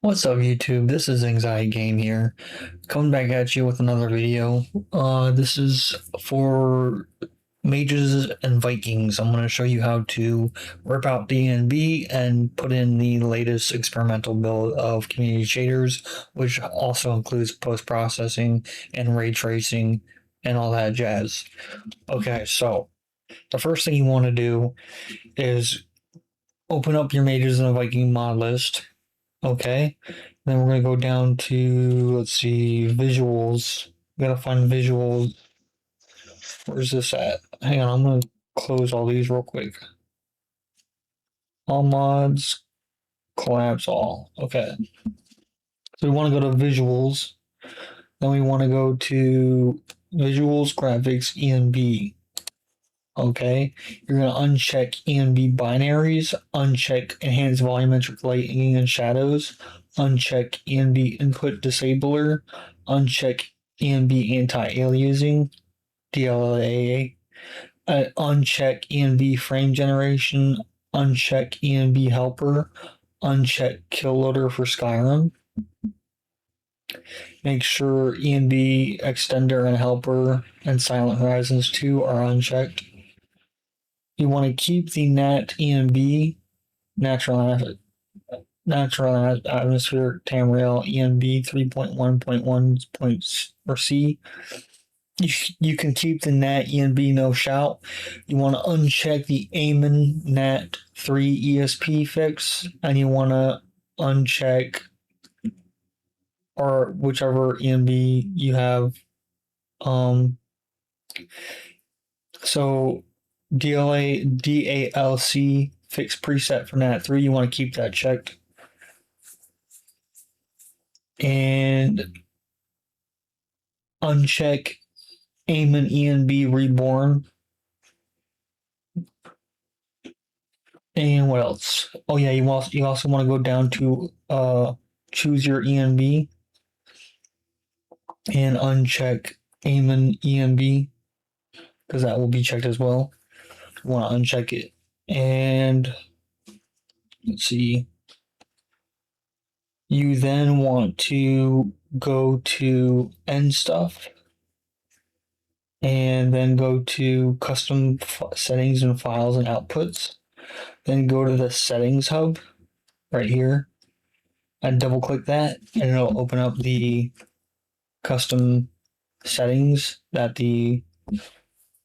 What's up, YouTube? This is Anxiety Game here, coming back at you with another video. This is for mages and Vikings. I'm going to show you how to rip out DNB and put in the latest experimental build of community shaders, which also includes post-processing and ray tracing and all that jazz. Okay, so the first thing you want to do is open up your mages and Viking mod list. Okay, then we're gonna go down to, let's see, visuals. We gotta find visuals. Where's this at? Hang on, I'm gonna close all these real quick. All mods, collapse all. Okay, so we want to go to visuals. Then we want to go to visuals, graphics, ENB. Okay, you're gonna uncheck ENB binaries, uncheck enhanced volumetric lighting and shadows, uncheck ENB input disabler, uncheck ENB anti-aliasing, DLAA, uncheck ENB frame generation, uncheck ENB helper, uncheck kill loader for Skyrim. Make sure ENB extender and helper and Silent Horizons 2 are unchecked. You want to keep the NAT ENB, natural atmospheric Tamriel ENB 3.1.1 or C. You can keep the NAT ENB no shout. You want to uncheck the Amon NAT 3 ESP fix, and you want to uncheck or whichever ENB you have. So DALC fixed preset for NAT 3, you want to keep that checked. And uncheck Amon ENB reborn. And what else? Oh yeah, you also want to go down to choose your ENB and uncheck Amon ENB because that will be checked as well. You want to uncheck it. And let's see. You then want to go to end stuff and then go to custom settings and files and outputs. Then go to the settings hub right here and double click that, and it'll open up the custom settings that the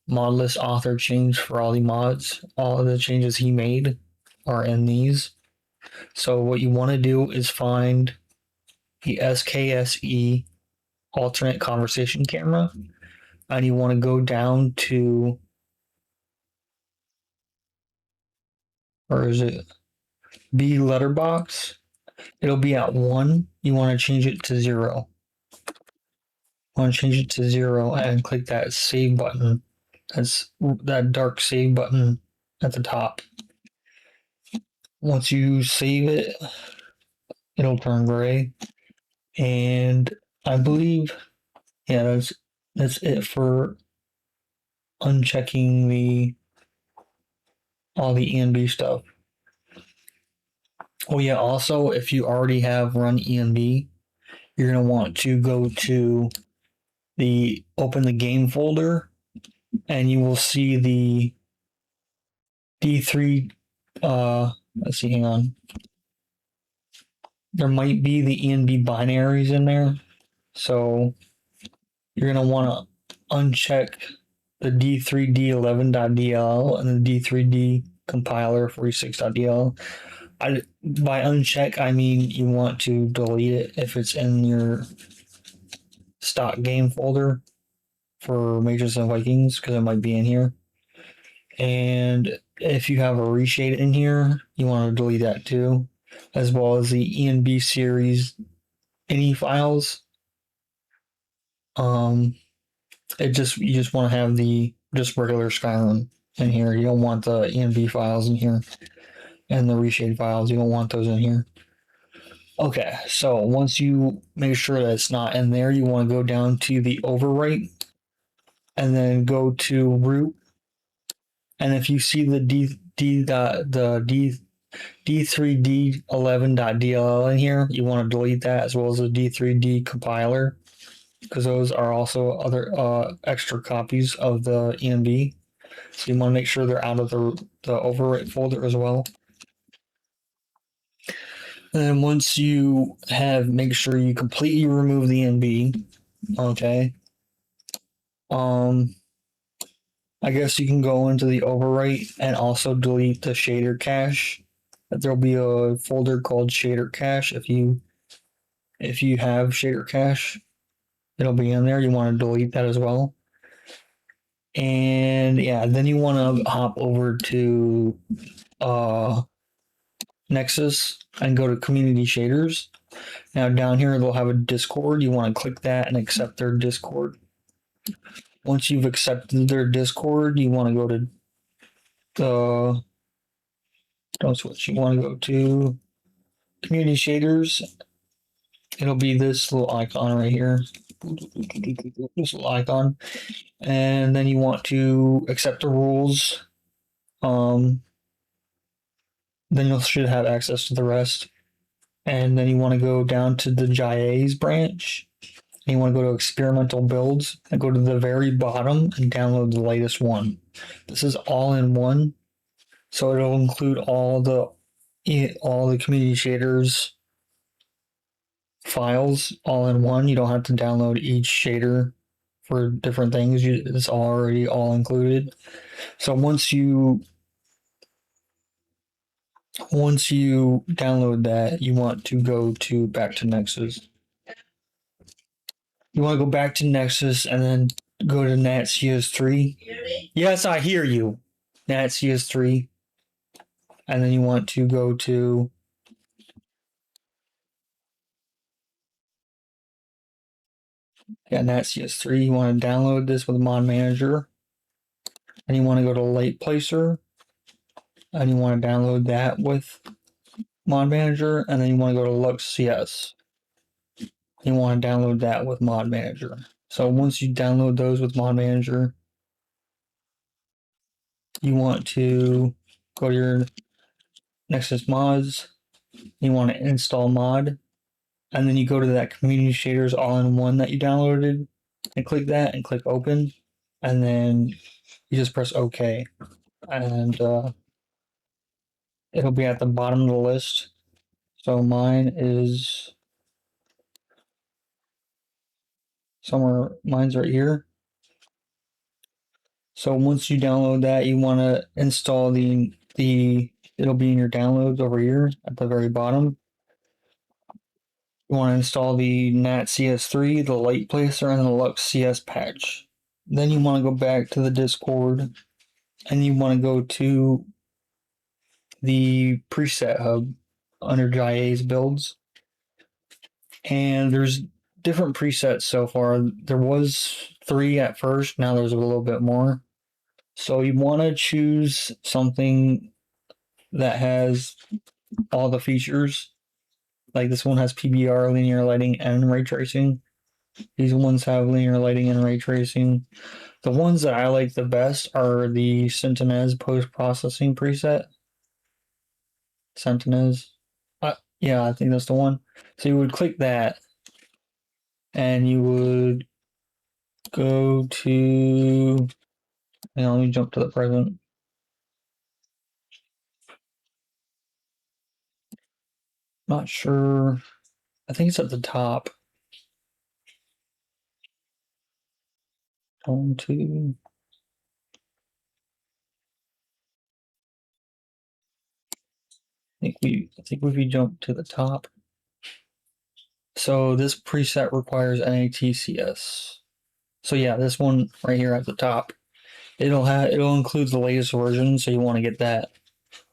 mod list author changed for all the mods. All of the changes he made are in these. So what you want to do is find the SKSE alternate conversation camera, and you want to go down to, or is it B letterbox? It'll be at 1. You want to change it to 0. Want to change it to 0 and click that save button. That's that dark save button at the top. Once you save it, it'll turn gray. And I believe, yeah, that's it for unchecking all the ENB stuff. Oh yeah, also if you already have run ENB, you're gonna want to go to open the game folder, and you will see the D3. Let's see, hang on. There might be the ENB binaries in there, so you're gonna want to uncheck the D3D11.dll and the D3D compiler 46.dll. By uncheck, I mean you want to delete it if it's in your stock game folder for Mages and Vikings, because it might be in here. And if you have a reshade in here, you want to delete that too, as well as the ENB series any files. You just want to have the just regular Skyrim in here. You don't want the ENB files in here, and the reshade files. You don't want those in here. Okay, so once you make sure that it's not in there, you want to go down to the overwrite, and then go to root. And if you see the D3D11.dll in here. You want to delete that as well as the D3D compiler because those are also other extra copies of the env. So you want to make sure they're out of the overwrite folder as well. And then once you have, make sure you completely remove the env. Okay. I guess you can go into the overwrite and also delete the shader cache. There'll be a folder called shader cache. If you have shader cache, it'll be in there. You want to delete that as well. And yeah, then you want to hop over to uh, Nexus and go to community shaders. Now down here they'll have a Discord. You want to click that and accept their Discord. Once you've accepted their Discord, you want to go to the don't switch. You want to go to community shaders. It'll be this little icon right here. This little icon. And then you want to accept the rules. Then you should have access to the rest. And then you want to go down to the JIAs branch. And you want to go to experimental builds and go to the very bottom and download the latest one. This is all in one. So it'll include all the community shaders files all in one. You don't have to download each shader for different things. It's already all included. So once you download that, you want to go to back to Nexus. You want to go back to Nexus and then go to NatCS3. Yes, I hear you. NatCS3. And then you want to go to NatCS3. You want to download this with Mod Manager. And you want to go to Light Placer. And you want to download that with Mod Manager. And then you want to go to LuxCS. You want to download that with Mod Manager. So once you download those with Mod Manager, you want to go to your Nexus mods. You want to install mod, and then you go to that community shaders all-in-one that you downloaded, and click that and click open, and then you just press OK, and it'll be at the bottom of the list. So mine is somewhere. Mine's right here. So once you download that, you want to install the it'll be in your downloads over here at the very bottom. You want to install the NatCS3, the Light Placer, and the LuxCS patch. Then you want to go back to the Discord, and you want to go to the preset hub under JIA's builds. And there's different presets so far. There was 3 at first, now there's a little bit more. So you want to choose something that has all the features. Like this one has PBR, linear lighting, and ray tracing. These ones have linear lighting and ray tracing. The ones that I like the best are the Sentinez post-processing preset. Sentinez. Yeah, I think that's the one. So you would click that, and you would go to... Hang on, let me jump to the present. Not sure. I think it's at the top. Home to... I think if we jump to the top. So this preset requires NATCS. So yeah, this one right here at the top. It'll include the latest version, so you want to get that.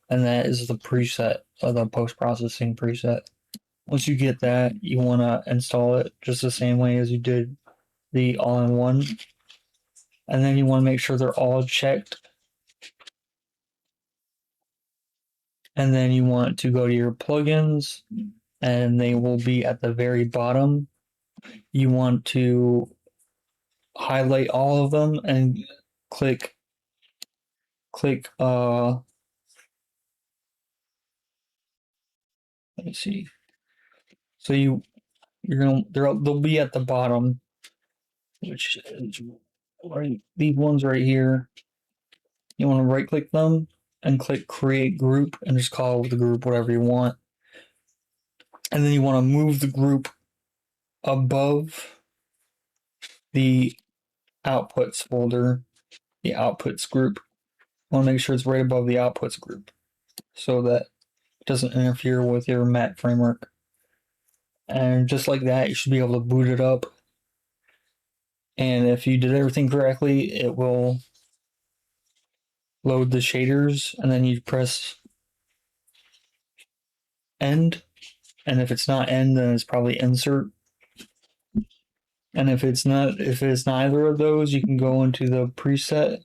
And that is the preset of the post-processing preset. Once you get that, you want to install it just the same way as you did the all-in-one. And then you want to make sure they're all checked. And then you want to go to your plugins, and they will be at the very bottom. You want to highlight all of them and click let me see. So they'll be at the bottom, which is right. These ones right here. You want to right click them and click create group and just call the group whatever you want. And then you want to move the group above the outputs folder, the outputs group. I want to make sure it's right above the outputs group so that it doesn't interfere with your Mat framework. And just like that, you should be able to boot it up. And if you did everything correctly, it will load the shaders, and then you press end. And if it's not end, then it's probably insert. And if it's neither of those, you can go into the preset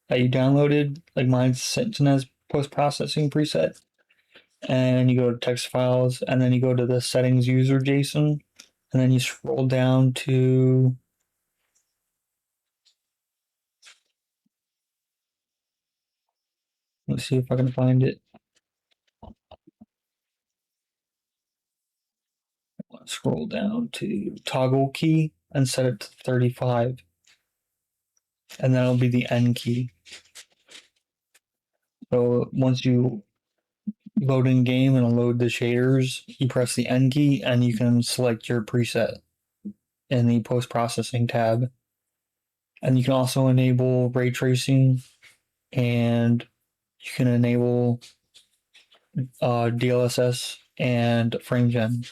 that you downloaded, like mine's Sentinel's post-processing preset, and you go to text files, and then you go to the settings user JSON, and then you scroll down to let's see if I can find it. Scroll down to toggle key and set it to 35, and that'll be the end key. So once you load in game and load the shaders, you press the end key and you can select your preset in the post processing tab. And you can also enable ray tracing, and you can enable DLSS and frame gen.